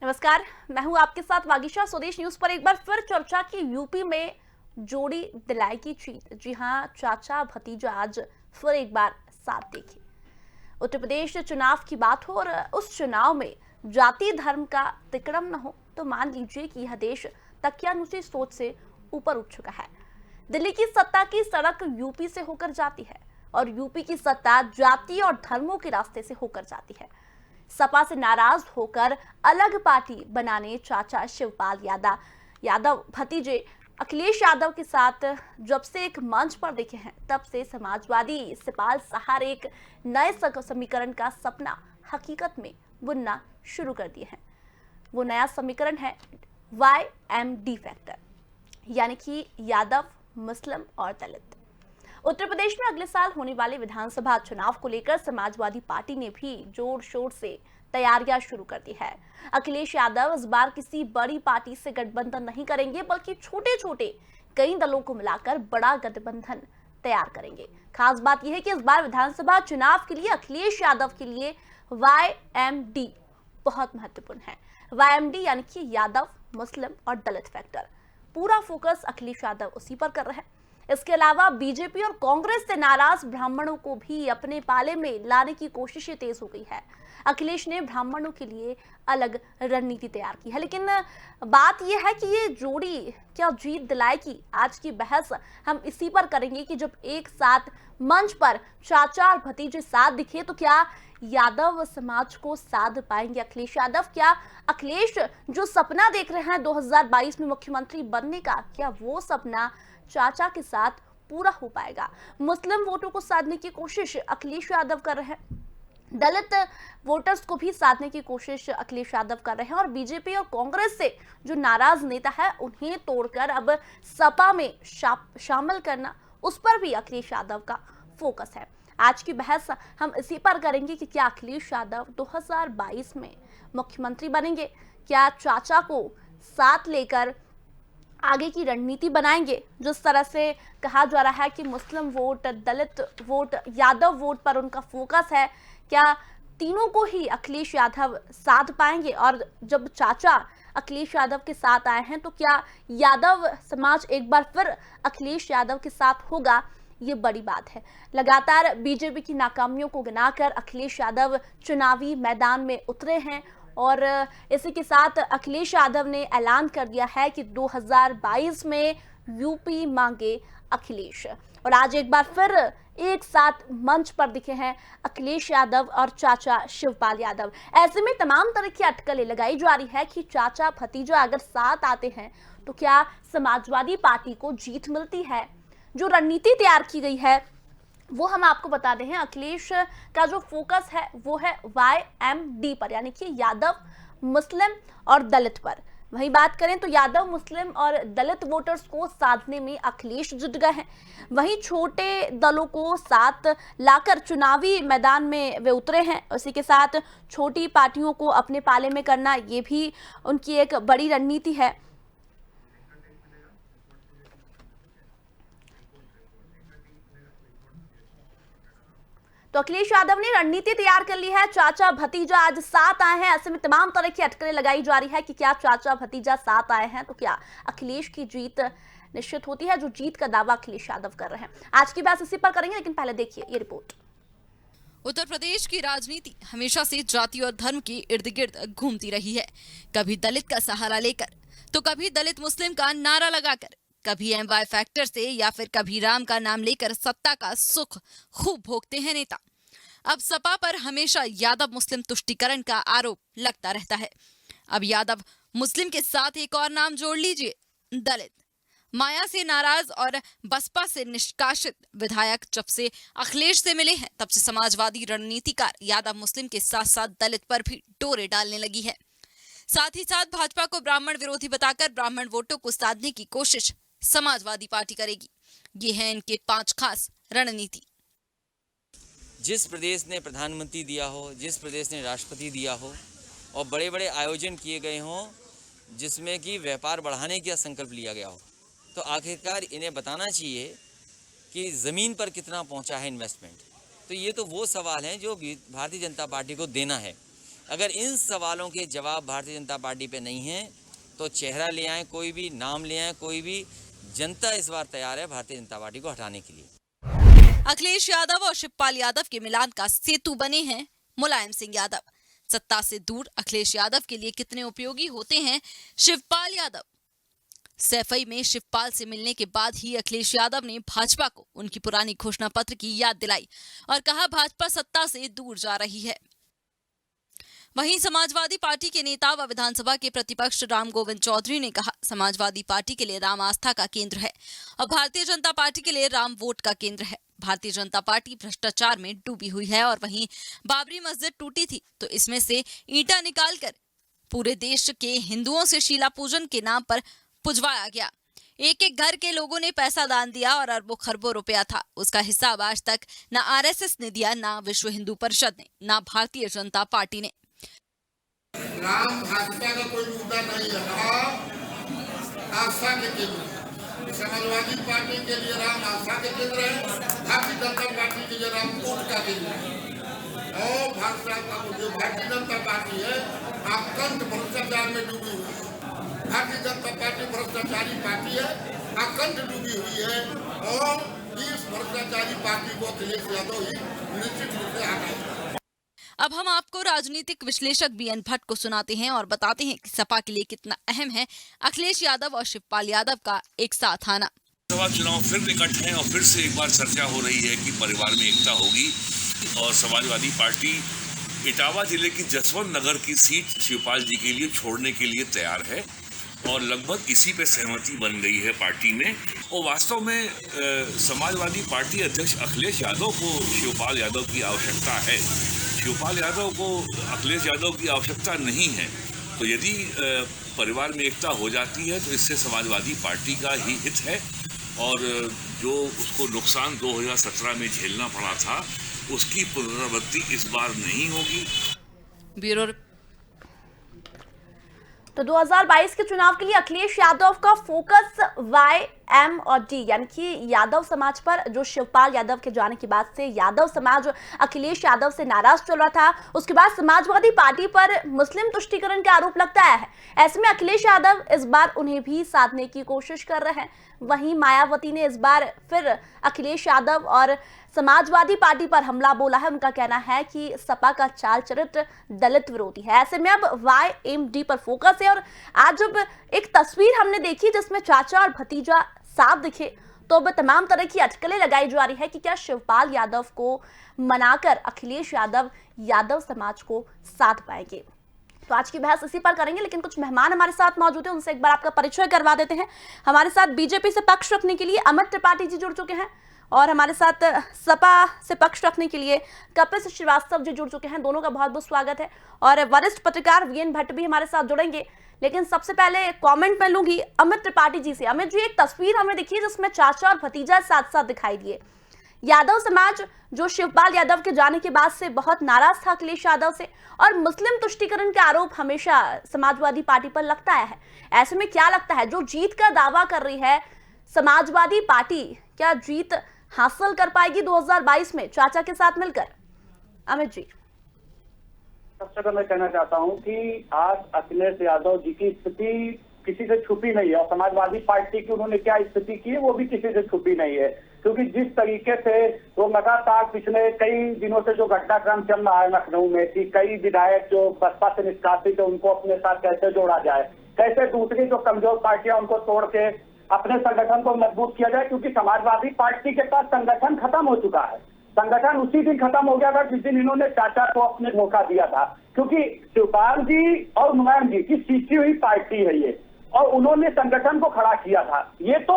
नमस्कार, मैं हूं आपके साथ वागीशा। स्वदेश न्यूज पर एक बार फिर चर्चा की। यूपी में जोड़ी दिलाई की जीत। जी हां, चाचा भतीजा आज फिर एक बार साथ देखे। उत्तर प्रदेश चुनाव की बात हो और उस चुनाव में जाति धर्म का तिकड़म न हो तो मान लीजिए कि यह देश तकियानुसी सोच से ऊपर उठ चुका है। दिल्ली की सत्ता की सड़क यूपी से होकर जाती है और यूपी की सत्ता जाति और धर्मों के रास्ते से होकर जाती है। सपा से नाराज होकर अलग पार्टी बनाने चाचा शिवपाल यादव भतीजे अखिलेश यादव के साथ जब से एक मंच पर दिखे हैं, तब से समाजवादी सिपाल सहार एक नए समीकरण का सपना हकीकत में बुनना शुरू कर दिए हैं। वो नया समीकरण है YMD फैक्टर, यानी कि यादव, मुस्लिम और दलित। उत्तर प्रदेश में अगले साल होने वाले विधानसभा चुनाव को लेकर समाजवादी पार्टी ने भी जोर शोर से तैयारियां शुरू कर दी है। अखिलेश यादव इस बार किसी बड़ी पार्टी से गठबंधन नहीं करेंगे, बल्कि छोटे छोटे कई दलों को मिलाकर बड़ा गठबंधन तैयार करेंगे। खास बात यह है कि इस बार विधानसभा चुनाव के लिए अखिलेश यादव के लिए YMD बहुत महत्वपूर्ण है। YMD यानी कि यादव, मुस्लिम और दलित फैक्टर। पूरा फोकस अखिलेश यादव उसी पर कर रहे हैं। इसके अलावा बीजेपी और कांग्रेस से नाराज ब्राह्मणों को भी अपने पाले में लाने की कोशिशें तेज हो गई है। अखिलेश ने ब्राह्मणों के लिए अलग रणनीति तैयार की है, लेकिन बात यह है कि ये जोड़ी क्या जीत दिलाएगी। आज की बहस हम इसी पर करेंगे कि जब एक साथ मंच पर चाचा और भतीजे साथ दिखे तो क्या यादव समाज को साध पाएंगे अखिलेश यादव? क्या अखिलेश जो सपना देख रहे हैं 2022 में मुख्यमंत्री बनने का, क्या वो सपना चाचा के साथ पूरा हो पाएगा? मुस्लिम वोटों को साधने की कोशिश अखिलेश यादव कर रहे हैं, दलित वोटर्स को भी साधने की कोशिश अखिलेश यादव कर रहे हैं और बीजेपी और कांग्रेस से जो नाराज नेता है उन्हें तोड़कर अब सपा में शामिल करना, उस पर भी अखिलेश यादव का फोकस है। आज की बहस हम इसी पर करेंगे कि क्या अखिलेश यादव 2022 में मुख्यमंत्री बनेंगे? क्या चाचा को साथ लेकर आगे की रणनीति बनाएंगे? जिस तरह से कहा जा रहा है कि मुस्लिम वोट, दलित वोट, यादव वोट पर उनका फोकस है, क्या तीनों को ही अखिलेश यादव साध पाएंगे? और जब चाचा अखिलेश यादव के साथ आए हैं तो क्या यादव समाज एक बार फिर अखिलेश यादव के साथ होगा? ये बड़ी बात है। लगातार बीजेपी की नाकामियों को गिनाकर अखिलेश यादव चुनावी मैदान में उतरे हैं और इसी के साथ अखिलेश यादव ने ऐलान कर दिया है कि 2022 में यूपी मांगे अखिलेश। और आज एक बार फिर एक साथ मंच पर दिखे हैं अखिलेश यादव और चाचा शिवपाल यादव। ऐसे में तमाम तरह की अटकलें लगाई जा रही है कि चाचा भतीजा अगर साथ आते हैं तो क्या समाजवादी पार्टी को जीत मिलती है? जो रणनीति तैयार की गई है वो हम आपको बता दें हैं। अखिलेश का जो फोकस है वो है YMD पर, यानी कि यादव, मुस्लिम और दलित पर। वहीं बात करें तो यादव, मुस्लिम और दलित वोटर्स को साधने में अखिलेश जुट गए हैं। वहीं छोटे दलों को साथ लाकर चुनावी मैदान में वे उतरे हैं। उसी के साथ छोटी पार्टियों को अपने पाले में करना, ये भी उनकी एक बड़ी रणनीति है। तो अखिलेश यादव ने रणनीति तैयार कर ली है। चाचा भतीजा आज साथ आए हैं। ऐसे में तमाम तरह की अटकलें लगाई जा रही है कि क्या चाचा भतीजा साथ आए हैं तो क्या अखिलेश की जीत निश्चित होती है, जो जीत का दावा अखिलेश यादव कर रहे हैं। आज की बात इसी पर करेंगे, लेकिन पहले देखिए ये रिपोर्ट। उत्तर प्रदेश की राजनीति हमेशा से जाति और धर्म के इर्द गिर्द घूमती रही है। कभी दलित का सहारा लेकर तो कभी दलित मुस्लिम का नारा लगाकर, कभी MY फैक्टर से या फिर कभी राम का नाम लेकर सत्ता का सुख खूब भोगते हैं नेता। अब सपा पर हमेशा यादव मुस्लिम तुष्टीकरण का आरोप लगता रहता है। अब यादव मुस्लिम के साथ एक और नाम जोड़ लीजिए, दलित। माया से नाराज और बसपा से निष्कासित विधायक जब से अखिलेश से मिले हैं, तब से समाजवादी रणनीतिकार यादव मुस्लिम के साथ साथ दलित पर भी डोरे डालने लगी है। साथ ही साथ भाजपा को ब्राह्मण विरोधी बताकर ब्राह्मण वोटों को साधने की कोशिश समाजवादी पार्टी करेगी। ये है इनके 5 खास रणनीति। जिस प्रदेश ने प्रधानमंत्री दिया हो, जिस प्रदेश ने राष्ट्रपति दिया हो और बड़े बड़े आयोजन किए गए हों जिसमें कि व्यापार बढ़ाने का संकल्प लिया गया हो, तो आखिरकार इन्हें बताना चाहिए कि ज़मीन पर कितना पहुंचा है इन्वेस्टमेंट। तो ये तो वो सवाल हैं जो भारतीय जनता पार्टी को देना है। अगर इन सवालों के जवाब भारतीय जनता पार्टी पे नहीं हैं तो चेहरा ले आएं, कोई भी नाम ले आएं, कोई भी, जनता इस बार तैयार है भारतीय जनता पार्टी को हटाने के लिए। अखिलेश यादव और शिवपाल यादव के मिलान का सेतु बने हैं मुलायम सिंह यादव। सत्ता से दूर अखिलेश यादव के लिए कितने उपयोगी होते हैं शिवपाल यादव। सैफई में शिवपाल से मिलने के बाद ही अखिलेश यादव ने भाजपा को उनकी पुरानी घोषणा पत्र की याद दिलाई और कहा भाजपा सत्ता से दूर जा रही है। वहीं समाजवादी पार्टी के नेता व विधानसभा के प्रतिपक्ष राम गोविंद चौधरी ने कहा समाजवादी पार्टी के लिए राम आस्था का केंद्र है और भारतीय जनता पार्टी के लिए राम वोट का केंद्र है। भारतीय जनता पार्टी भ्रष्टाचार में डूबी हुई है और वहीं बाबरी मस्जिद टूटी थी तो इसमें से ईंटा निकालकर पूरे देश के हिंदुओं से शीला पूजन के नाम पर पुजवाया गया। एक एक घर के लोगों ने पैसा दान दिया और अरबों खरबों रुपया था, उसका हिसाब आज तक न आरएसएस ने दिया, न विश्व हिंदू परिषद ने, न भारतीय जनता पार्टी ने। राम भाजपा का कोई मुद्दा नहीं है, राम आस्था के केंद्र है। समाजवादी पार्टी के लिए राम आस्था के केंद्र है, भारतीय जनता पार्टी के लिए राम वोट का केंद्र है। और भारतीय जनता पार्टी है अखंड भ्रष्टाचार में डूबी हुई है। भारतीय जनता पार्टी भ्रष्टाचारी पार्टी है, अखंड डूबी हुई है और इस भ्रष्टाचारी पार्टी को अखिलेश यादव ही निश्चित रूप से हटाएगा। अब हम आपको राजनीतिक विश्लेषक बीएन भट्ट को सुनाते हैं और बताते हैं कि सपा के लिए कितना अहम है अखिलेश यादव और शिवपाल यादव का एक साथ आना। लोकसभा चुनाव फिर निकट है और फिर से एक बार चर्चा हो रही है कि परिवार में एकता होगी और समाजवादी पार्टी इटावा जिले की जसवंत नगर की सीट शिवपाल जी के लिए छोड़ने के लिए तैयार है और लगभग इसी पे सहमति बन गई है पार्टी में। और वास्तव में समाजवादी पार्टी अध्यक्ष अखिलेश यादव को शिवपाल यादव की आवश्यकता है, शिवपाल यादव को अखिलेश यादव की आवश्यकता नहीं है। तो यदि परिवार में एकता हो जाती है तो इससे समाजवादी पार्टी का ही हित है और जो उसको नुकसान 2017 में झेलना पड़ा था उसकी पुनरावृत्ति इस बार नहीं होगी। ब्यूरो तो 2022 के चुनाव के लिए अखिलेश यादव का फोकस वाई, एम और डी यानी कि यादव समाज पर, जो शिवपाल यादव के जाने के बाद से यादव समाज अखिलेश यादव से नाराज चल रहा था। उसके बाद समाजवादी पार्टी पर मुस्लिम तुष्टीकरण का आरोप लगता है। ऐसे में अखिलेश यादव इस बार उन्हें भी साधने की कोशिश कर रहे हैं। वहीं मायावती ने इस बार फिर अखिलेश यादव और समाजवादी पार्टी पर हमला बोला है। उनका कहना है कि सपा का चाल चरित्र दलित विरोधी है। ऐसे में अब वाई, एम, डी पर फोकस है। और आज जब एक तस्वीर हमने देखी जिसमें चाचा और भतीजा साफ दिखे तो अब तमाम तरह की अटकलें लगाई जा रही है कि क्या शिवपाल यादव को मनाकर अखिलेश यादव यादव समाज को साध पाएंगे। तो आज की बहस इसी पर करेंगे, लेकिन कुछ मेहमान हमारे साथ मौजूद हैं, उनसे एक बार आपका परिचय करवा देते हैं। हमारे साथ बीजेपी से पक्ष रखने के लिए अमित त्रिपाठी जी जुड़ चुके हैं और हमारे साथ सपा से पक्ष रखने के लिए कपिल श्रीवास्तव जी जुड़ चुके हैं। दोनों का बहुत बहुत स्वागत है। और वरिष्ठ पत्रकार बीएन भट्ट भी हमारे साथ जुड़ेंगे, लेकिन सबसे पहले कमेंट में लूंगी अमित त्रिपाठी जी से। अमित जी, एक तस्वीर हमें दिखी जिसमें चाचा और भतीजा साथ साथ दिखाई दिए। यादव समाज जो शिवपाल यादव के जाने के बाद से बहुत नाराज था अखिलेश यादव से और मुस्लिम तुष्टीकरण के आरोप हमेशा समाजवादी पार्टी पर लगता है। ऐसे में क्या लगता है जो जीत का दावा कर रही है समाजवादी पार्टी, क्या जीत हासिल कर पाएगी 2022 में चाचा के साथ मिलकर? अमित जी, सबसे पहले मैं कहना चाहता हूं कि आज अखिलेश यादव जी की स्थिति किसी से छुपी नहीं है और समाजवादी पार्टी की उन्होंने क्या स्थिति की है वो भी किसी से छुपी नहीं है, क्योंकि जिस तरीके से वो लगातार पिछले कई दिनों से जो घटनाक्रम चल रहा है लखनऊ में कि कई विधायक जो बसपा से निष्कासित है उनको अपने साथ कैसे जोड़ा जाए, कैसे दूसरी जो कमजोर पार्टियां उनको तोड़ के अपने संगठन को मजबूत किया जाए, क्योंकि समाजवादी पार्टी के पास संगठन खत्म हो चुका है। संगठन उसी दिन खत्म हो गया था जिस दिन इन्होंने चाचा को अपने मौका दिया था, क्योंकि शिवपाल जी और मुलायम जी की सींची हुई पार्टी है ये और उन्होंने संगठन को खड़ा किया था। ये तो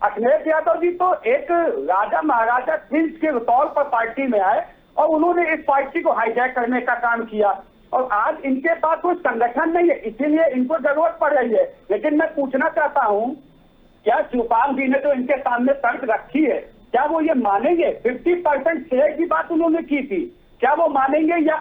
अखिलेश यादव जी तो एक राजा महाराजा प्रिंस के तौर पर पार्टी में आए और उन्होंने इस पार्टी को हाईजैक करने का काम किया और आज इनके पास कोई संगठन नहीं है, इसीलिए इनको जरूरत पड़ रही है। लेकिन मैं पूछना चाहता हूं, क्या शिवपाल जी ने जो इनके सामने तर्क रखी है क्या वो ये मानेंगे? 50% शेयर की बात उन्होंने की थी, क्या वो मानेंगे या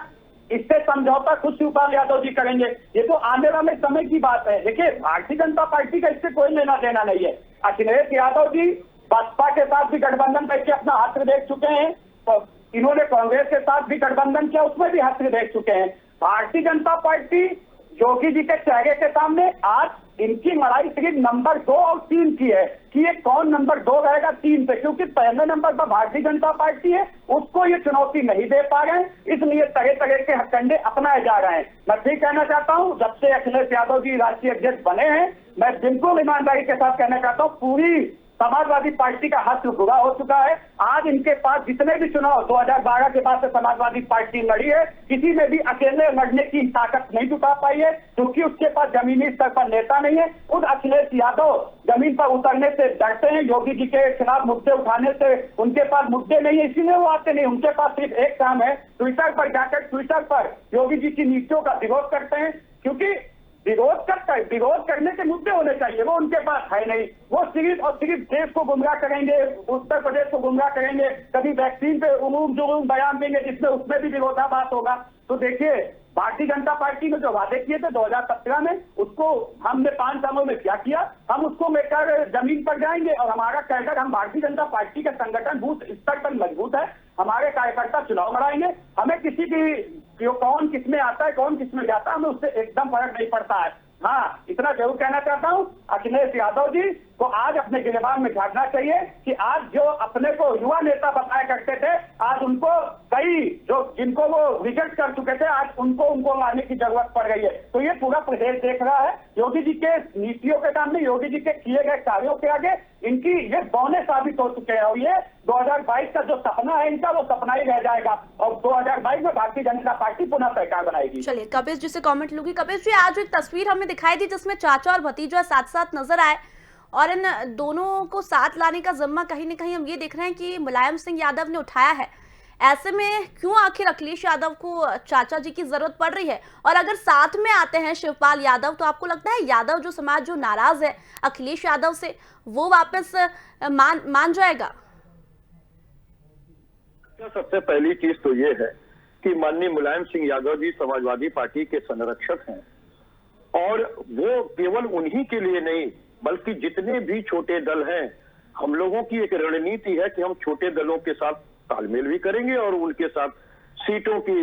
इससे समझौता खुद शिवपाल यादव जी करेंगे? ये तो आने वाले समय की बात है। देखिए, भारतीय जनता पार्टी का इससे कोई लेना देना नहीं है। अखिलेश यादव जी बसपा के साथ भी गठबंधन करके अपना हाथ देख चुके हैं, तो इन्होंने कांग्रेस के साथ भी गठबंधन किया, उसमें भी हाथ देख चुके हैं। भारतीय जनता पार्टी योगी जी के चेहरे के सामने आज इनकी लड़ाई सिर्फ नंबर 2 और 3 की है कि ये कौन नंबर 2 रहेगा 3 पे, क्योंकि पहले नंबर पर भारतीय जनता पार्टी है, उसको ये चुनौती नहीं दे पा रहे हैं, इसलिए तरह तरह के हथकंडे अपनाए जा रहे हैं। मैं फिर कहना चाहता हूं, जब से अखिलेश यादव जी राष्ट्रीय अध्यक्ष बने हैं, मैं बिल्कुल ईमानदारी के साथ कहना चाहता हूं, पूरी समाजवादी पार्टी का हाथ बुरा हो चुका है। आज इनके पास जितने भी चुनाव 2012 के बाद से समाजवादी पार्टी लड़ी है, किसी में भी अकेले लड़ने की ताकत नहीं जुटा पाई है, क्योंकि उसके पास जमीनी स्तर पर नेता नहीं है। खुद अखिलेश यादव जमीन पर उतरने से डरते हैं, योगी जी के खिलाफ मुद्दे उठाने से उनके पास मुद्दे नहीं है, इसीलिए वो आते नहीं। उनके पास सिर्फ एक काम है, ट्विटर पर जाकर ट्विटर पर योगी जी की नीतियों का विरोध करते हैं, क्योंकि विरोध करने के मुद्दे होने चाहिए, वो उनके पास है नहीं। वो सिर्फ और सिर्फ देश को गुमराह करेंगे, उत्तर प्रदेश को गुमराह करेंगे, कभी वैक्सीन पे उलूम जुलूम बयान देंगे जिसमें उसमें भी विरोधाभास होगा। तो देखिए, भारतीय जनता पार्टी ने जो वादे किए थे 2017 में, उसको हमने 5 सालों में क्या किया, हम उसको लेकर जमीन पर जाएंगे और हमारा कहकर हम भारतीय जनता पार्टी का संगठन बूथ स्तर पर मजबूत है, हमारे कार्यकर्ता चुनाव लड़ाएंगे, हमें किसी की कौन किसमें आता है कौन किसमें जाता है हमें उससे एकदम फर्क नहीं पड़ता है। हाँ, इतना जरूर कहना चाहता हूं, अखिलेश यादव जी को आज अपने गिरबान में झांकना चाहिए कि आज जो अपने को युवा नेता बताया करते थे, आज उनको कई जो जिनको वो रिजेक्ट कर चुके थे, आज उनको लाने की जरूरत पड़ रही है। तो ये पूरा प्रदेश देख रहा है, योगी जी के नीतियों के सामने, योगी जी के किए गए कार्यों के आगे इनकी ये बौने साबित हो चुके हैं। और ये 2022 का जो सपना है इनका, वो सपना ही रह जाएगा और 2022 में भारतीय जनता पार्टी पुनः सरकार बनाएगी। चलिए, कपिश जी से कमेंट लूंगी। कपिश जी, आज एक तस्वीर हमें दिखाई दी जिसमें चाचा और भतीजा साथ साथ नजर आए और इन दोनों को साथ लाने का जिम्मा कहीं ना कहीं हम ये देख रहे हैं कि मुलायम सिंह यादव ने उठाया है। ऐसे में क्यों आखिर अखिलेश यादव को चाचा जी की जरूरत पड़ रही है? और अगर साथ में आते हैं शिवपाल यादव, तो आपको लगता है यादव जो समाज जो नाराज है अखिलेश यादव से, वो वापस मान जाएगा? सबसे पहली चीज तो ये है कि माननीय मुलायम सिंह यादव जी समाजवादी पार्टी के संरक्षक हैं और वो केवल उन्हीं के लिए नहीं बल्कि जितने भी छोटे दल हैं, हम लोगों की एक रणनीति है कि हम छोटे दलों के साथ तालमेल भी करेंगे और उनके साथ सीटों की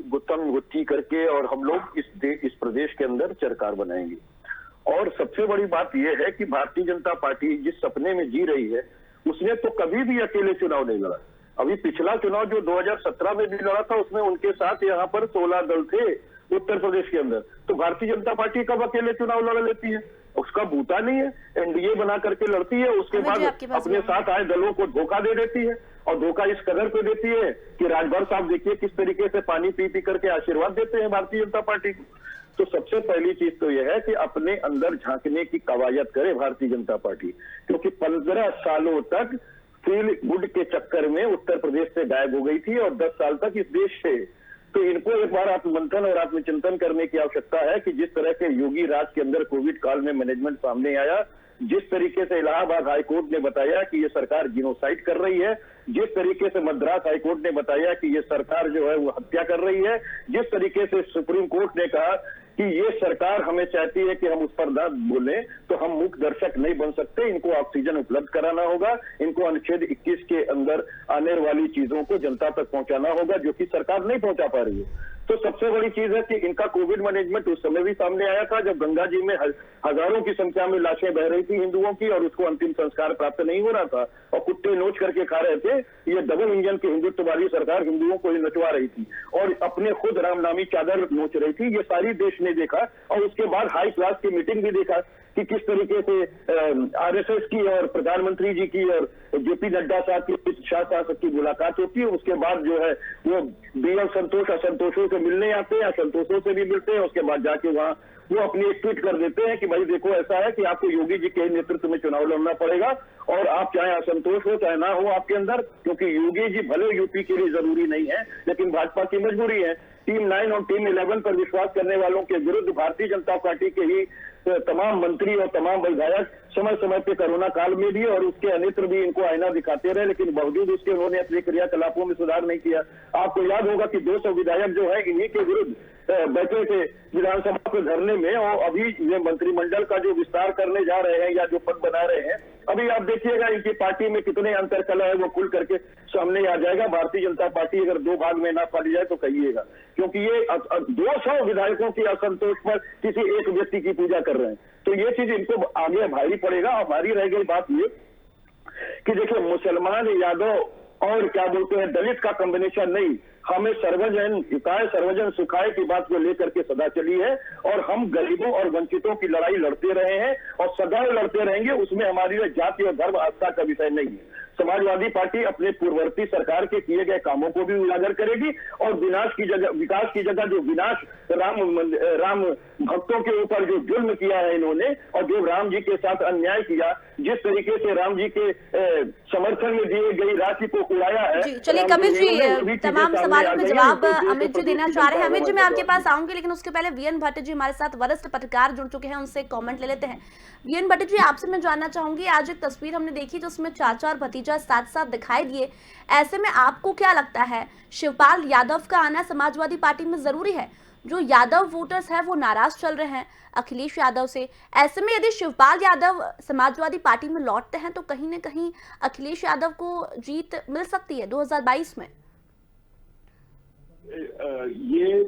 गुत्थम गुत्थी करके और हम लोग इस प्रदेश के अंदर सरकार बनाएंगे। और सबसे बड़ी बात यह है कि भारतीय जनता पार्टी जिस सपने में जी रही है, उसने तो कभी भी अकेले चुनाव नहीं लड़ा। अभी पिछला चुनाव जो 2017 में भी लड़ा था, उसमें उनके साथ यहाँ पर 16 दल थे उत्तर प्रदेश के अंदर। तो भारतीय जनता पार्टी कब अकेले चुनाव लड़ लेती है? उसका बूता नहीं है, एनडीए बना करके लड़ती है, उसके बाद अपने साथ आए दलों को धोखा दे देती है और धोखा इस कदर पे देती है कि राजभर साहब देखिए किस तरीके से पानी पी पी करके आशीर्वाद देते हैं भारतीय जनता पार्टी को। तो सबसे पहली चीज तो यह है कि अपने अंदर झांकने की कवायद करे भारतीय जनता पार्टी, क्योंकि 15 सालों तक फील गुड के चक्कर में उत्तर प्रदेश से गायब हो गई थी और 10 साल तक इस देश से। तो इनको एक बार आत्ममंथन और आत्मचिंतन करने की आवश्यकता है कि जिस तरह के योगी राज के अंदर कोविड काल में मैनेजमेंट सामने आया, जिस तरीके से इलाहाबाद हाईकोर्ट ने बताया कि ये सरकार जिनोसाइड कर रही है, जिस तरीके से मद्रास हाईकोर्ट ने बताया कि ये सरकार जो है वो हत्या कर रही है, जिस तरीके से सुप्रीम कोर्ट ने कहा कि ये सरकार हमें चाहती है कि हम उस पर ना बोलें, तो हम मुख्य दर्शक नहीं बन सकते, इनको ऑक्सीजन उपलब्ध कराना होगा, इनको अनुच्छेद 21 के अंदर आने वाली चीजों को जनता तक पहुंचाना होगा, जो कि सरकार नहीं पहुंचा पा रही है। तो सबसे बड़ी चीज है कि इनका कोविड मैनेजमेंट उस समय भी सामने आया था जब गंगा जी में हजारों की संख्या में लाशें बह रही थी हिंदुओं की और उसको अंतिम संस्कार प्राप्त नहीं हो रहा था और कुत्ते नोच करके खा रहे थे। ये डबल इंजन की हिंदुत्ववादी सरकार हिंदुओं को ही नचवा रही थी और अपने खुद रामनामी चादर नोच रही थी। ये सारी देश ने देखा और उसके बाद हाई क्लास की मीटिंग भी देखा कि किस तरीके से आरएसएस की और प्रधानमंत्री जी की और जेपी नड्डा साहब की शाह साहब की मुलाकात होती है। उसके बाद जो है वो बीएल संतोष असंतोषों से मिलने आते हैं, असंतोषों से भी मिलते हैं। उसके बाद जाके वहाँ वो अपनी एक ट्वीट कर देते हैं कि भाई देखो ऐसा है कि आपको योगी जी के नेतृत्व में चुनाव लड़ना पड़ेगा और आप चाहे असंतोष हो चाहे ना हो आपके अंदर, क्योंकि योगी जी भले यूपी के लिए जरूरी नहीं है लेकिन भाजपा की मजबूरी है। टीम 9 और टीम 11 पर विश्वास करने वालों के विरुद्ध भारतीय जनता पार्टी के ही तमाम मंत्री और तमाम विधायक समय समय पे कोरोना काल में भी और उसके अनेत्र भी इनको आईना दिखाते रहे, लेकिन बावजूद उसके उन्होंने अपने क्रियाकलापों में सुधार नहीं किया। आपको याद होगा कि 200 विधायक जो है इन्हीं के विरुद्ध बैठे थे विधानसभा के धरने में, और अभी ये मंत्रिमंडल का जो विस्तार करने जा रहे हैं या जो पद बना रहे हैं, अभी आप देखिएगा इनकी पार्टी में कितने अंतरकलह है, वो खुल करके सामने आ जाएगा। भारतीय जनता पार्टी अगर 2 भाग में ना फाड़ी जाए तो कहिएगा, क्योंकि ये 200 विधायकों की असंतोष पर किसी एक व्यक्ति की पूजा कर रहे हैं, तो ये चीज इनको आगे भारी पड़ेगा। और भारी रह गई बात ये कि देखिए, मुसलमान, यादव और क्या बोलते हैं दलित का कॉम्बिनेशन नहीं, हमें सर्वजन हिताय सर्वजन सुखाय की बात को लेकर के सदा चली है, और हम गरीबों और वंचितों की लड़ाई लड़ते रहे हैं और सदैव लड़ते रहेंगे। उसमें हमारी जाति और धर्म आस्था का विषय नहीं है। समाजवादी पार्टी अपने पूर्ववर्ती सरकार के किए गए कामों को भी उजागर करेगी, और विकास की जगह जो विनाश राम भक्तों के ऊपर जो जुल्म किया है इन्होंने, और जो राम जी के साथ अन्याय किया, जिस तरीके से राम जी के समर्थन में दिए गई राशि को उड़ाया है। चलिए कपिल जी, तमाम सवालों के जवाब अमित जी देना चाह रहे हैं। अमित जी, मैं आपके पास आऊंगी, लेकिन उसके पहले वीएन भट्ट जी हमारे साथ वरिष्ठ पत्रकार जुड़ चुके हैं, उनसे कमेंट ले लेते हैं। वीएन भट्ट जी, आपसे मैं जानना चाहूंगी, आज एक तस्वीर हमने देखी जिसमें चाचा और भतीजा साथ साथ दिखाई दिए। ऐसे में आपको क्या लगता है, शिवपाल यादव का आना समाजवादी पार्टी में जरूरी है? जो यादव वोटर्स हैं वो नाराज चल रहे हैं अखिलेश यादव से। ऐसे में यदि शिवपाल यादव समाजवादी पार्टी में लौटते हैं तो कहीं ना कहीं अखिलेश यादव को जीत मिल सकती है 2022 में। ये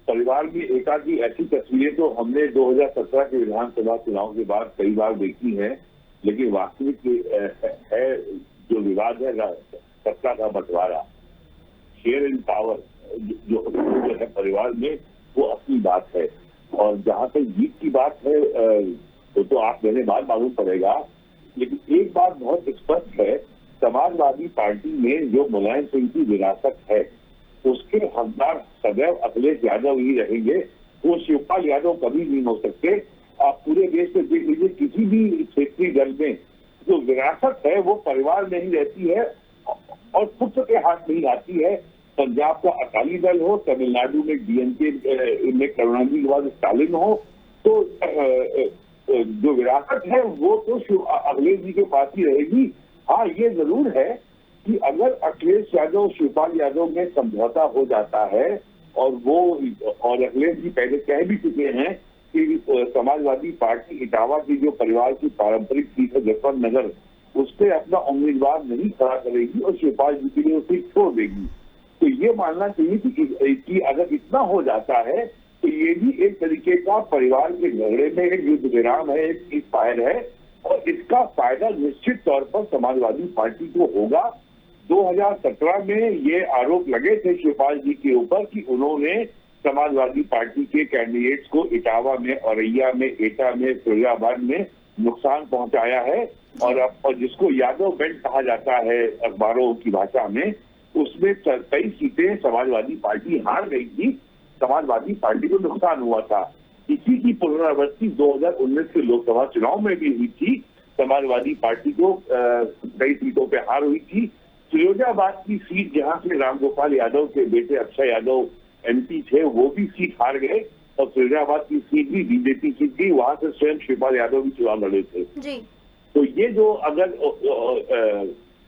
परिवार में एकाधी ऐसी तस्वीरें तो हमने 2017 के विधानसभा चुनाव के बाद कई बार देखी हैं, लेकिन वास्तविक है जो विवाद है सत्ता का बंटवारा, शेयर इन पावर जो है परिवार में, वो अपनी बात है। और जहां तक जीत की बात है तो आप मेरे बाद मालूम पड़ेगा, लेकिन एक बात बहुत स्पष्ट है, समाजवादी पार्टी में जो मुलायम सिंह की विरासत है उसके हकदार सदैव अखिलेश यादव ही रहेंगे। वो शिवपाल यादव कभी नहीं हो सकते। आप पूरे देश में देख लीजिए, किसी भी क्षेत्रीय दल में जो विरासत है वो परिवार में ही रहती है और पुत्र के हाथ नहीं आती है। पंजाब का अकाली दल हो, तमिलनाडु में डीएमके में करुणानिधि के बाद स्टालिन हो, तो जो विरासत है वो तो अखिलेश जी के पास ही रहेगी। हाँ, ये जरूर है कि अगर अखिलेश यादव शिवपाल यादव में समझौता हो जाता है, और अखिलेश जी पहले कह भी चुके हैं कि समाजवादी पार्टी इटावा की जो परिवार की पारंपरिक सीट है जसवंत नगर, उस पर अपना उम्मीदवार नहीं खड़ा करेगी और शिवपाल जी के लिए उसे छोड़ देगी। तो ये मानना चाहिए कि अगर इतना हो जाता है तो ये भी एक तरीके का परिवार के झगड़े में एक युद्ध विराम है, एक सीज फायर है, और इसका फायदा निश्चित तौर पर समाजवादी पार्टी को होगा। 2017 में ये आरोप लगे थे शिवपाल जी के ऊपर कि उन्होंने समाजवादी पार्टी के कैंडिडेट्स को इटावा में, औरैया में, एटा में, फिरोजाबाद में नुकसान पहुंचाया है, और जिसको यादव बेल्ट कहा जाता है अखबारों की भाषा में, उसमें कई सीटें समाजवादी पार्टी हार गई थी, समाजवादी पार्टी को नुकसान हुआ था। इसी की पुनरावृत्ति 2019 के लोकसभा चुनाव में भी हुई थी, समाजवादी पार्टी को कई सीटों पे हार हुई थी। फिरोजाबाद की सीट जहां से रामगोपाल यादव के बेटे अक्षय यादव एमपी थे, वो भी सीट हार गए, और फिरोजाबाद की सीट भी बीजेपी जीत गई, वहां से स्वयं शिवपाल यादव भी चुनाव लड़े थे जी। तो ये जो अगर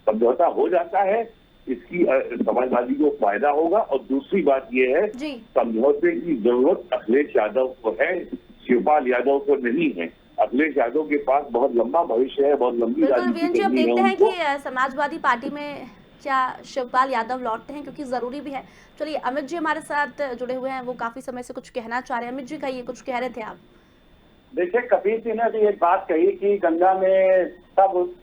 समझौता हो जाता है, इसकी समाजवादी को फायदा होगा। और दूसरी बात ये है, समझौते की जरूरत अखिलेश यादव को है, शिवपाल यादव को नहीं है। अखिलेश यादव के पास बहुत लंबा भविष्य है, बहुत लंबी राजनीति करनी है। अब देखते हैं कि समाजवादी पार्टी में क्या शिवपाल यादव लौटते हैं, क्योंकि जरूरी भी है। चलिए, अमित जी हमारे साथ जुड़े हुए हैं, वो काफी समय से कुछ कहना चाह रहे हैं। अमित जी कहिए, कुछ कह रहे थे आप। देखिए, कपिल जी ने अभी एक बात कही कि गंगा में सब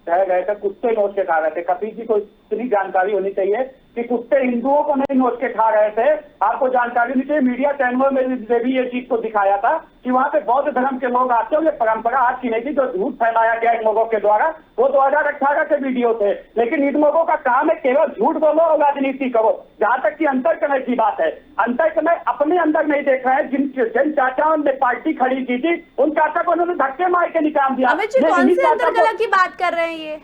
कह गए थे, कुत्ते नोच के खा रहे थे। कपिल जी को इतनी जानकारी होनी चाहिए कि कुत्ते हिंदुओं को नहीं नोच के खा रहे थे। आपको जानकारी होनी चाहिए, मीडिया चैनलों में भी ये चीज को दिखाया था कि वहाँ पे बौद्ध धर्म के लोग आते हैं। ये परंपरा आज की नहीं थी, जो झूठ फैलाया गया इन लोगों के द्वारा, वो 2018 के वीडियो थे। लेकिन इन लोगों का काम है केवल झूठ बोलो और राजनीति करो। जहाँ तक की अंतरकलह की बात है, अंतरकलह अपने अंदर नहीं देख रहे हैं। जिन चाचाओं ने पार्टी खड़ी की थी, उन चाचा को उन्होंने धक्के मार के निकाल दिया। अमित जी, कौन से अंतरकलह की बात कर रहे हैं ये?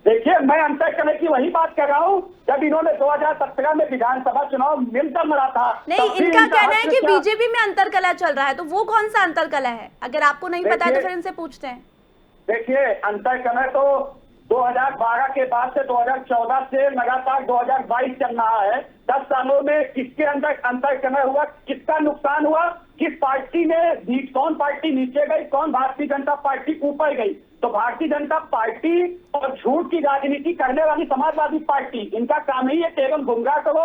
देखिए, मैं अंतरकलह की वही बात कर रहा हूँ जब इन्होंने 2017 में विधानसभा चुनाव मिलकर लड़ा था। नहीं, इनका कहना है कि बीजेपी में अंतरकलह चल रहा है, तो वो कौन सा अंतरकलह है? अगर आपको नहीं पता है तो फिर इनसे पूछते हैं। देखिए, अंतरकलह तो 2012 के बाद से 2014 से लगातार 2022 चल रहा है। 10 सालों में किसके अंदर अंतर समय हुआ, किसका नुकसान हुआ, किस पार्टी ने, कौन पार्टी नीचे गई, कौन भारतीय जनता पार्टी ऊपर गई? तो भारतीय जनता पार्टी और झूठ की राजनीति करने वाली समाजवादी पार्टी, इनका काम ही है केवल गुमराह करो,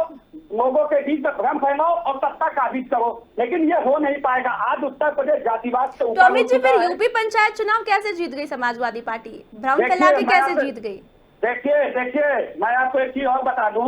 लोगों के बीच में भ्रम फैलाओ और सत्ता काबिज करो, लेकिन ये हो नहीं पाएगा। आज उत्तर प्रदेश जातिवाद से ऊपर तो अमित जी, हो चुका फिर है। यूपी पंचायत चुनाव कैसे जीत गई समाजवादी पार्टी? भ्रम देखिए, फैला के मैं कैसे आप- जीत गई? देखिए मैं आपको एक चीज और बता दूं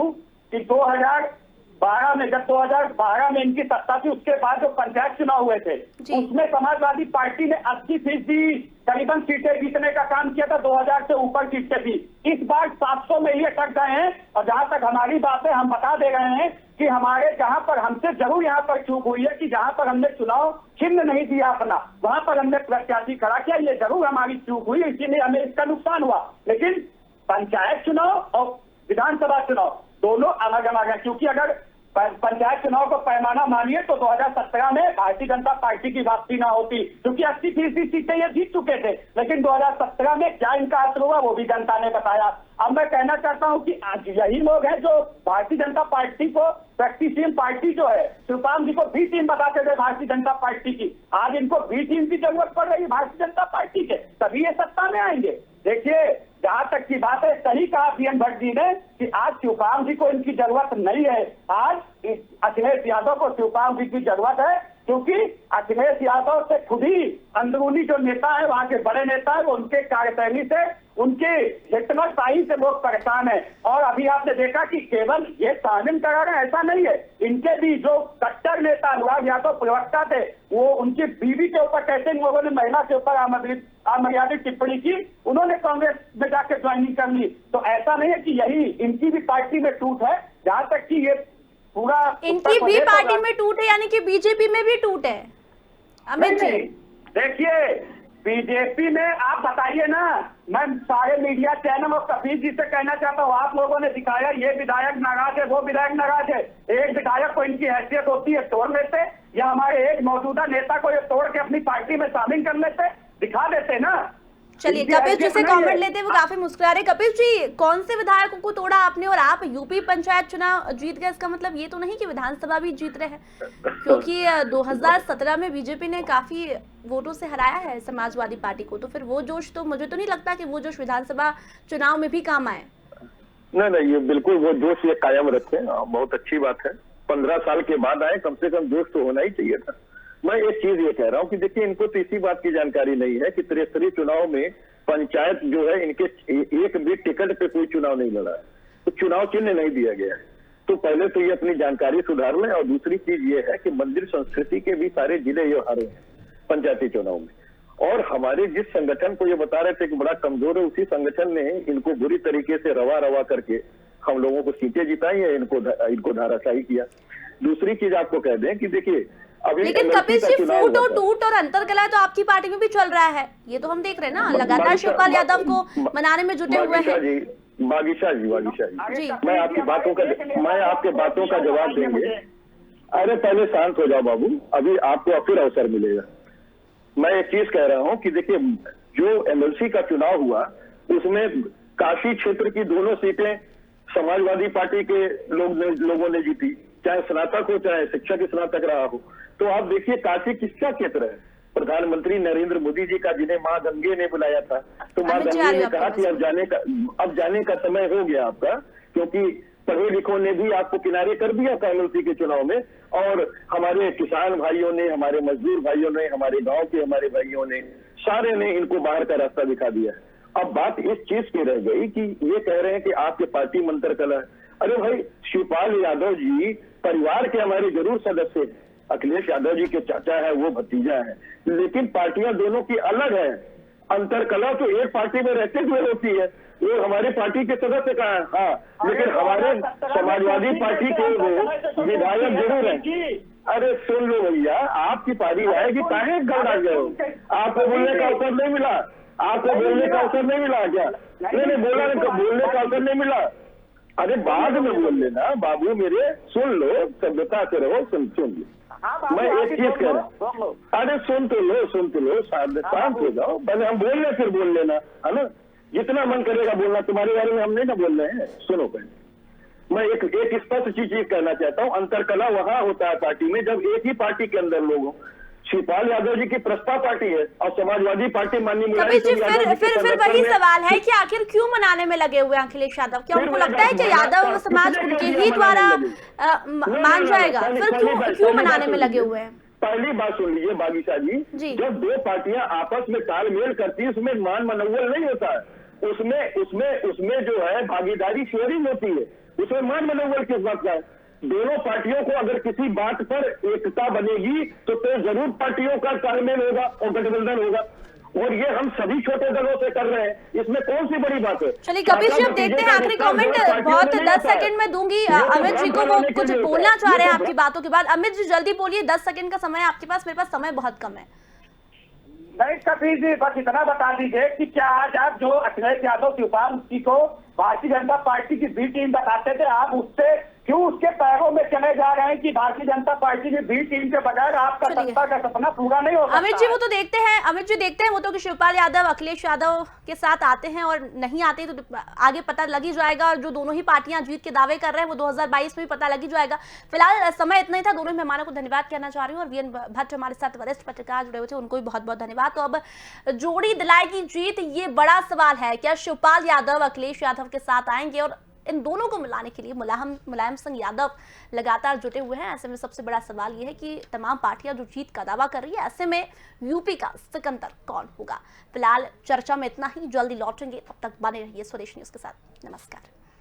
कि 2012 में, जब 2012 में इनकी सत्ता थी, उसके बाद जो पंचायत चुनाव हुए थे, जी। उसमें समाजवादी पार्टी ने 80% करीबन सीटें जीतने का काम किया था। 2000 से ऊपर सीटें थी। इस बार 700 में ये अटक गए हैं। और जहां तक हमारी बात है, हम बता दे रहे हैं कि हमारे जहां पर हमसे जरूर यहाँ पर चूक हुई है कि जहां पर हमने चुनाव चिन्ह नहीं दिया अपना, वहां पर हमने प्रत्याशी खड़ा किया, ये जरूर हमारी चूक हुई, इसीलिए हमें इसका नुकसान हुआ। लेकिन पंचायत चुनाव और विधानसभा चुनाव दोनों अलग अलग है, क्योंकि अगर पंचायत चुनाव को पैमाना मानिए तो 2017 में भारतीय जनता पार्टी की वापसी ना होती, क्योंकि 80% सीटें ये जीत चुके थे। लेकिन 2017 में क्या इनका असर हुआ वो भी जनता ने बताया। अब मैं कहना चाहता हूं कि आज यही लोग हैं जो भारतीय जनता पार्टी को प्रैक्टिसियन पार्टी जो है, शिवपाल जी को बी टीम बताते थे भारतीय जनता पार्टी की, आज इनको बी टीम की जरूरत पड़ रही है भारतीय जनता पार्टी के, तभी ये सत्ता में आएंगे। देखिए, जहां तक की बात है, सही कहा पीएन भट्ट जी ने कि आज शिवपाल जी को इनकी जरूरत नहीं है, आज अखिलेश यादव को शिवपाल जी की जरूरत है, क्योंकि अखिलेश यादव से खुद ही अंदरूनी जो नेता है, वहां के बड़े नेता है, वो उनके कार्यशैली से, उनके हिटलरशाही से लोग परेशान है। और अभी आपने देखा कि केवल ये तालीम करा रहे हैं ऐसा नहीं है, इनके भी जो कट्टर नेता अनुराग यादव प्रवक्ता थे, वो उनकी बीवी के ऊपर कैसे इन लोगों ने महिला के ऊपर अमर्यादित टिप्पणी की, उन्होंने कांग्रेस में जाकर ज्वाइनिंग कर ली। तो ऐसा नहीं है कि यही इनकी भी पार्टी में टूट है, जहां तक कि ये पूरा इनकी भी पार्टी में टूट है, यानी कि बीजेपी में भी टूट है अमित जी? देखिए, बीजेपी में आप बताइए ना, मैं सारे मीडिया चैनल और कपिल जी से कहना चाहता हूँ, आप लोगों ने दिखाया ये विधायक नाराज है, वो विधायक नाराज है। एक विधायक को इनकी हैसियत होती है तोड़ लेते, या हमारे एक मौजूदा नेता को ये तोड़ के अपनी पार्टी में शामिल कर लेते, दिखा देते ना। चलिए, इनकी कपिल जी हैसियत से नहीं है। कमेंट लेते हुए काफी मुस्कुरा रहे। कपिल जी, कौन से विधायकों को तोड़ा आपने और आप यूपी पंचायत चुनाव जीत गए? इसका मतलब ये तो नहीं कि विधानसभा भी जीत रहे हैं, क्योंकि 2017 में बीजेपी ने काफी वोटों से हराया है समाजवादी पार्टी को, तो फिर वो जोश तो मुझे तो नहीं लगता कि वो जोश विधानसभा चुनाव में भी काम आए। नहीं, ये बिल्कुल वो जोश ये कायम रखें, बहुत अच्छी बात है। 15 साल के बाद आए, कम से कम जोश तो होना ही चाहिए था। मैं एक चीज ये कह रहा हूँ कि देखिए, इनको तो इसी बात की जानकारी नहीं है कि त्रिस्तरीय चुनाव में पंचायत जो है, इनके एक भी टिकट पे कोई चुनाव नहीं लड़ा है, तो चुनाव चिन्ह नहीं दिया गया है। तो पहले तो ये अपनी जानकारी सुधार लें। और दूसरी चीज ये है कि मंदिर संस्कृति के भी सारे जिले ये हारे हैं पंचायती चुनाव में। और हमारे जिस संगठन को ये बता रहे थे कि बड़ा कमजोर है, उसी संगठन ने इनको बुरी तरीके से रवा रवा करके हम लोगों को सीटें जिताई है, इनको धाराशाही किया। दूसरी चीज आपको कह दें कि देखिए, अभी लेकिन कपिल जी, फूट और टूट और अंतरकलह तो आपकी पार्टी में भी चल रहा है, ये तो हम देख रहे हैं ना, लगातार शिवपाल यादव को मनाने में जुटे हुए हैं। बागीशा जी, मैं आपकी बातों का जवाब देंगे। अरे पहले शांत हो जाओ बाबू, अभी आपको फिर अवसर मिलेगा। मैं एक चीज कह रहा हूँ कि देखिए, जो एमएलसी का चुनाव हुआ उसमें काशी क्षेत्र की दोनों सीटें समाजवादी पार्टी के लोगों ने जीती, चाहे स्नातक हो चाहे शिक्षक स्नातक रहा हो। तो आप देखिए, काशी किसका क्षेत्र है? प्रधानमंत्री नरेंद्र मोदी जी का, जिन्हें मां गंगे ने बुलाया था। तो मां गंगे ने कहा कि अब जाने का समय हो गया आपका, क्योंकि पढ़े लिखों ने भी आपको किनारे कर दिया था एमएलसी के चुनाव में। और हमारे किसान भाइयों ने, हमारे मजदूर भाइयों ने, हमारे गांव के हमारे भाइयों ने, सारे ने इनको बाहर का रास्ता दिखा दिया। अब बात इस चीज की रह गई कि ये कह रहे हैं कि आपके पार्टी में अंतरकलह। अरे भाई, शिवपाल यादव जी परिवार के हमारे जरूर सदस्य हैं। अखिलेश यादव जी के चाचा है, वो भतीजा है, लेकिन पार्टियां दोनों की अलग है। अंतरकलह तो एक पार्टी में रहते हुए होती है, वो हमारी पार्टी के सदस्य का है। हाँ, लेकिन हमारे समाजवादी पार्टी के विधायक जरूर है। अरे सुन लो भैया, आपकी पारी आएगी, काहे गड़बड़ा गए हो? आपको बोलने का अवसर नहीं मिला? आपको बोलने का अवसर नहीं मिला क्या? नहीं बोला, बोलने का अवसर नहीं मिला। अरे बाद में बोल लेना बाबू मेरे, सुन लो, सभ्यता से रहो, सुन लो। मैं एक चीज कह रहा हूँ, अरे सुन तो लो, शांत हो जाओ, पहले हम बोल रहे फिर बोल लेना, है ना। जितना मन करेगा बोलना, तुम्हारे बारे में हम नहीं ना बोल रहे हैं। सुनो पहले, मैं एक स्पष्ट चीज कहना चाहता हूँ। अंतरकला वहां होता है पार्टी में जब एक ही पार्टी के अंदर लोग हों। शिवपाल यादव जी की प्रस्ताव पार्टी है और समाजवादी पार्टी माननीय कभी जी फिर वही सवाल है कि आखिर क्यों मनाने में लगे हुए हैं अखिलेश यादव? क्या उनको लगता है कि यादव समाज उनके ही द्वारा मान जाएगा? फिर क्यों मनाने में लगे हुए हैं? पहली बात सुन लीजिए बागीशा जी, जब दो पार्टियां आपस में तालमेल करती है उसमें मान मनोबल नहीं होता है, उसमें जो है भागीदारी शेयरिंग होती है, उसमें मान मनोबल किस बात का है? दोनों पार्टियों को अगर किसी बात पर एकता बनेगी तो जरूर पार्टियों का तालमेल होगा और गठबंधन होगा, और ये हम सभी छोटे दलों से कर रहे हैं, इसमें कौन सी बड़ी बात है? चलिए कपिल जी, अब देखते हैं आखिरी कमेंट बहुत 10 सेकंड में दूंगी अमित जी को, वो कुछ बोलना चाह रहे हैं आपकी बातों के बाद। अमित जी जल्दी बोलिए, 10 सेकंड का समय आपके पास, मेरे पास समय बहुत कम है। नहीं कपिल जी, बस इतना बता दीजिए कि क्या आज आप जो अखिलेश यादव शिवपाल जी को भारतीय जनता पार्टी की बी टीम बताते थे, आप उससे क्यों उसके पैरों में चले जा रहे हैं कि भारतीय जनता पार्टी की बी टीम के बगैर आपका सत्ता का सपना पूरा नहीं हो सकता? अमित जी वो तो देखते हैं, अमित जी देखते हैं वो तो कि शिवपाल यादव अखिलेश यादव के साथ आते हैं और नहीं आते तो आगे पता लग ही जाएगा, और जो दोनों ही पार्टियां जीत के दावे कर रहे हैं वो 2022 में भी पता लग ही जाएगा। फिलहाल समय इतना ही था। दोनों ही मेहमानों को धन्यवाद कहना चाह रही हूँ, और वीएन भट्ट हमारे साथ वरिष्ठ पत्रकार जुड़े हुए थे, उनको भी बहुत बहुत धन्यवाद। तो अब जोड़ी दिलाएगी जीत, ये बड़ा सवाल है। क्या शिवपाल यादव अखिलेश यादव के साथ आएंगे? और इन दोनों को मिलाने के लिए मुलायम सिंह यादव लगातार जुटे हुए हैं। ऐसे में सबसे बड़ा सवाल यह है कि तमाम पार्टियां जो जीत का दावा कर रही है, ऐसे में यूपी का सिकंदर कौन होगा? फिलहाल चर्चा में इतना ही, जल्दी लौटेंगे, तब तक बने रहिए स्वदेश न्यूज के साथ। नमस्कार।